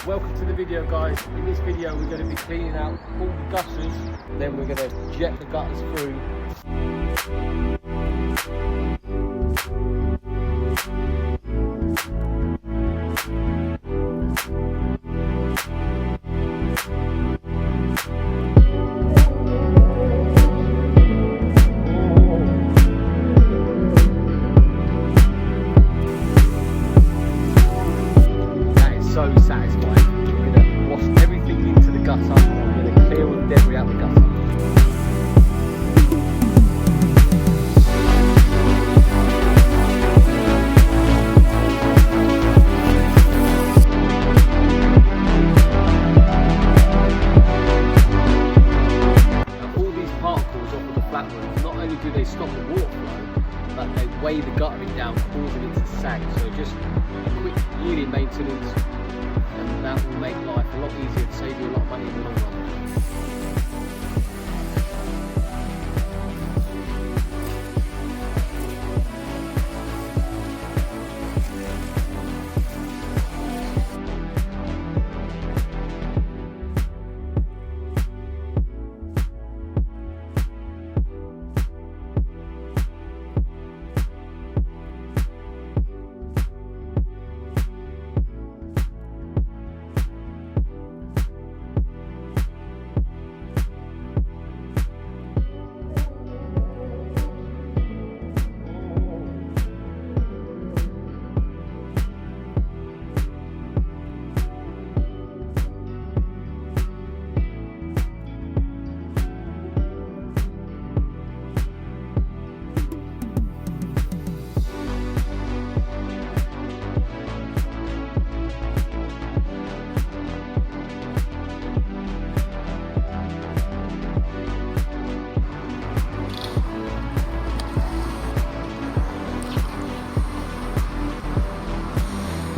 Welcome to the video, guys. In this video we're going to be cleaning out all the gutters, then we're going to jet the gutters through. So satisfying. We're going to wash everything into the gutter and we're going to clear all the debris out the gutter. Now, all these particles off of the flat roof, not only do they stop the water flow, but they weigh the guttering down, causing it to sag. So just a quick yearly maintenance, and that will make life a lot easier and save you a lot of money in the long run.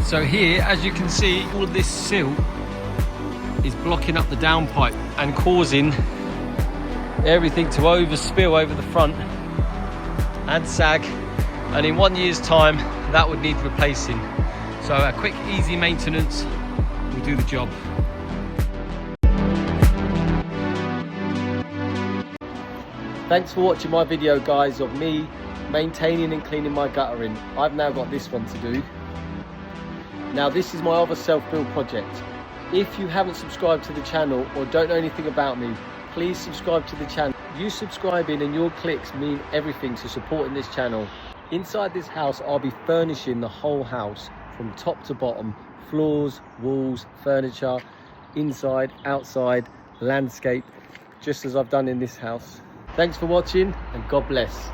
So here, as you can see, all of this silt is blocking up the downpipe and causing everything to overspill over the front and sag, and in 1 year's time that would need replacing. So a quick easy maintenance will do the job. Thanks for watching my video, guys, of me maintaining and cleaning my guttering. I've now got this one to do. Now this is my other self-build project. If you haven't subscribed to the channel or don't know anything about me, please subscribe to the channel. You subscribing and your clicks mean everything to supporting this channel. Inside this house, I'll be furnishing the whole house from top to bottom. Floors, walls, furniture, inside, outside, landscape, just as I've done in this house. Thanks for watching and God bless.